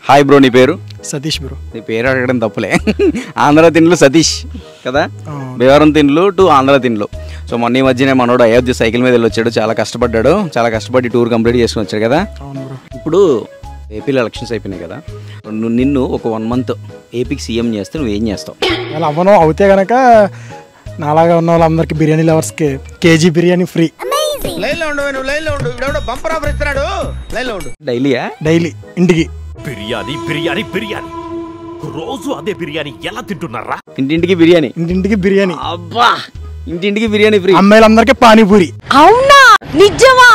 Hi bro, నీ పేరు? Satish bro. నీ పేరు అడగడం తప్పులే. ఆంధ్ర తిండ్లు సతీష్ కదా, భీమవరం తిండ్లు టు ఆంధ్ర తిండ్లు. సో మొన్న ఈ మధ్యనే మనోడు అయోధ్య సైకిల్ మీద వెళ్ళొచ్చాడు, చాలా కష్టపడ్డాడు, చాలా కష్టపడి టూర్ కంప్లీట్ చేసుకుని వచ్చాడు కదా. ఇప్పుడు ఏపీలో ఎలక్షన్స్ అయిపోయినాయి కదా, నిన్ను ఒక 1 month ఏపీకి సీఎం చేస్తే నువ్వు ఏం చేస్తావు? అలా అవ్వను, అవుతే కనుక నాలాగా ఉన్న వాళ్ళందరికి బిర్యానీ లవర్స్కి కేజీ బిర్యానీ ఫ్రీ. డైలీయా? డైలీ ఇంటికి బిర్యానీ బిర్యానీ బిర్యానీ, రోజు అదే బిర్యానీ ఎలా తింటున్నారా? ఇంటింటికి బిర్యానీ. ఇంటింటికి బిర్యానీ. అబ్బా, ఇంటింటికి బిర్యానీ ఫ్రీ. అమ్మాయిలందరికీ పానీపూరి. అవునా, నిజమా?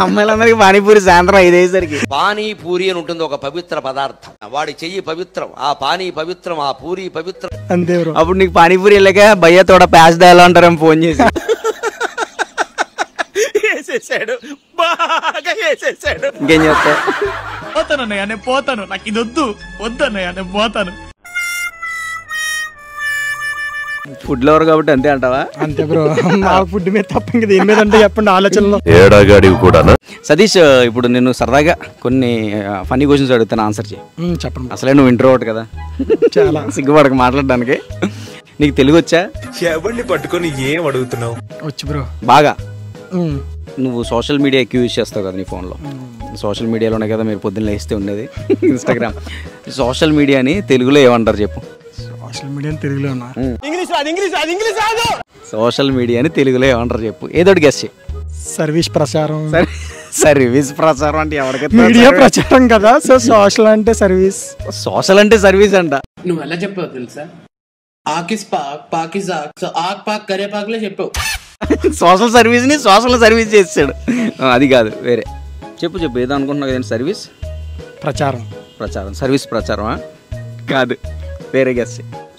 అమ్మాయిలందరికీ పానీపూరి సాయంత్రం 5 అయ్యేసరికి. పానీపూరి అని ఉంటుంది ఒక పవిత్ర పదార్థం, వాడి చెయ్యి పవిత్రం, ఆ పానీ పవిత్రం, ఆ పూరి పవిత్రం. అంతే బ్రో. అప్పుడు నీకు పానీపూరి వెళ్ళాక భయ్య తోడ ప్యాచ్ దాయాలో అంటారేమో ఫోన్ చేసి. వేసేసాడు, బాగా వేసేసాడు. ఇంకేం చేస్తావు? పోతానన్నయ్య, నేను పోతాను, నాకు ఇది వద్దు వద్దన్నయ్య, నేను పోతాను. ఫుడ్ లవర్ కాబట్టి అంతే అంటావా? అంతే బ్రో. నా ఫుడ్ మీద తప్ప ఇంక దేని మీద అంటే చెప్పండి ఆలోచనలో. ఏడాగాడివి కూడా. సతీష్, ఇప్పుడు నేను సరదాగా కొన్ని ఫన్నీ క్వశ్చన్స్ అడుగుతాను, ఆన్సర్ చేయి. చెప్పండి. అసలే నువ్వు ఇంట్రోవర్ట్ కదా, చాలా సిగ్గుపడక మాట్లాడడానికి. నీకు తెలుగు వచ్చా? ఎవరిని పట్టుకొని ఏం అడుగుతున్నావు? వచ్చు బ్రో బాగా. నువ్వు సోషల్ మీడియా ఎక్కువ యూజ్ చేస్తావు కదా నీ ఫోన్లో. సోషల్ మీడియాలోనే కదా మీరు పొద్దున్న లేస్తే ఉండేది, ఇన్స్టాగ్రామ్. సోషల్ మీడియాని తెలుగులో ఏమంటారు చెప్పు? సోషల్ మీడియా తెలుగులో ఉన్నా. సోషల్ మీడియాని తెలుగులో ఏమంటారు చెప్పు, ఏదోటి గెస్ చేయి. సర్వీస్ ప్రచారం. సర్వీస్ ప్రచారం అంటే ఎవరికైతే మీడియా ప్రచారం కదా, సో సోషల్ అంటే సర్వీస్. సోషల్ అంటే సర్వీస్ అంట. నువ్వు ఎలా చెప్పావు తెలుసా? ఆకిస్ పాక్ పాకిస్ ఆక్, సో ఆక్ పాక్ కరే పాక్లే చెప్పావు. సోషల్ సర్వీస్ ని సోషల్ సర్వీస్ చేసాడు. అది కాదు, వేరే చెప్పు చెప్పు, ఏదో అనుకుంటున్నావు కదండి. సర్వీస్ ప్రచారం. ప్రచారం, సర్వీస్ ప్రచారమా? కాదు, వేరే గెస్.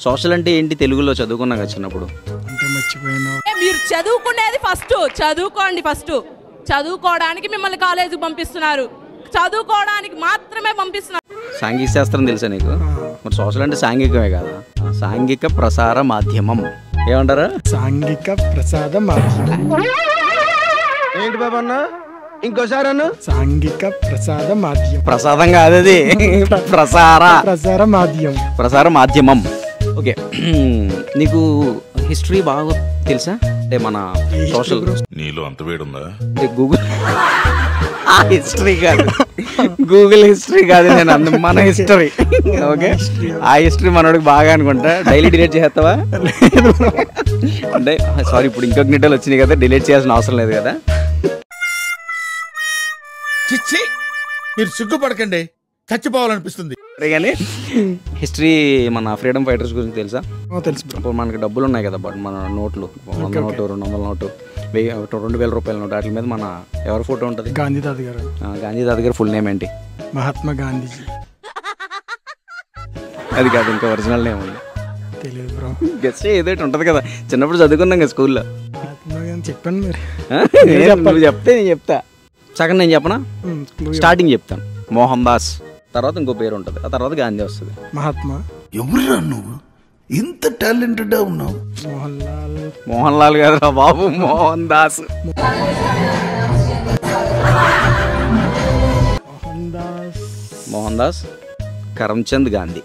సోషల్ అంటే ఏంటి తెలుగులో చదువుకున్నా కదా చిన్నప్పుడు? అంటే మర్చిపోయాను. మీరు చదువుకునేది ఫస్ట్, చదువుకోండి ఫస్ట్. చదువుకోవడానికి మిమ్మల్ని కాలేజీకి పంపిస్తున్నారు, చదువుకోవడానికి మాత్రమే పంపిస్తున్నారు. సాంఘిక శాస్త్రం తెలుసా నీకు? మరి సోషల్ అంటే సాంఘికమే కదా. సాంఘిక ప్రసార మాధ్యమం ఏమంటారు? సాంఘిక ప్రసాద మాధ్యమం. ఏంటి బాబా అన్న, ఇంకోసారి అన్న. సాంఘిక ప్రసాద మాధ్యమం. ప్రసాదం కాదు అది, ప్రసార మాధ్యమం. ప్రసార మాధ్యమం. ఓకే, నీకు హిస్టరీ బాగా తెలుసా? అంటే మన సోషల్. నీలో అంత వేడుందా? అంటే గూగుల్ హిస్టరీ కాదు, గూగుల్ హిస్టరీ కాదు, నేను మన హిస్టరీ. ఓకే, ఆ హిస్టరీ మనోడికి బాగా అనుకుంటా. డైలీ డిలీట్ చేస్తావా? అంటే సారీ, ఇప్పుడు ఇంకొగ్నిటల్ వచ్చినాయి కదా, డిలీట్ చేయాల్సిన అవసరం లేదు కదా. చిచ్చి, మీరు సిగ్గుపడకండి, చచ్చిపోవాలనిపిస్తుంది. కానీ హిస్టరీ మన ఫ్రీడమ్ ఫైటర్స్ గురించి తెలుసా? తెలుసు. ఇప్పుడు మనకి డబ్బులు ఉన్నాయి కదా, బట్ మన నోట్లు 100 నోటు, 200 నోటు, 2000 రూపాయల నోటు, వాటి మీద మన ఎవరి ఫోటో ఉంటుంది? గాంధీ తాత గారు. గాంధీ తాత గారు ఫుల్ నేమ్ ఏంటి? మహాత్మా గాంధీజీ. అది కాదు, ఇంకా ఒరిజినల్ నేమ్ ఉంది. తెలియదు బ్రో. గెస్ట్ ఏదైతే ఉంటుంది కదా, చిన్నప్పుడు చదువుకున్నాం కదా స్కూల్లో. మహాత్మా గాంధీ చెప్పండి మీరు. నువ్వు చెప్తే నేను చెప్తా. సగం నేను చెప్పనా? స్టార్టింగ్ చెప్తాను. మోహన్ దాస్, తర్వాత ఇంకో పేరు ఉంటుంది, ఆ తర్వాత గాంధీ వస్తుంది. మహాత్మా. ఎవరురా నువ్వు, ఇంత టాలెంటెడ్ ఉన్నావు? మోహన్ లాల్. మోహన్ లాల్ కాదురా బాబు, మోహన్ దాస్. మోహన్ దాస్ కరమ్చంద్ గాంధీ.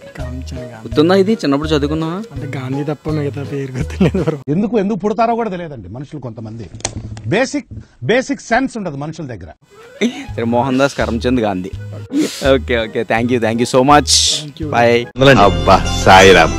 గుర్తుందా? ఇది చిన్నప్పుడు చదువుకున్నావా? అంటే గాంధీ తప్ప మిగతా పేరు గుర్తులేదు. ఎందుకు పుడతారో కూడా తెలియదండి మనుషులు, కొంతమంది బేసిక్ సెన్స్ ఉండదు మనుషుల దగ్గర. సరే, Mohandas Karamchand Gandhi. Okay okay, thank you so much. Bye. అబ్బా సాయిరామ్.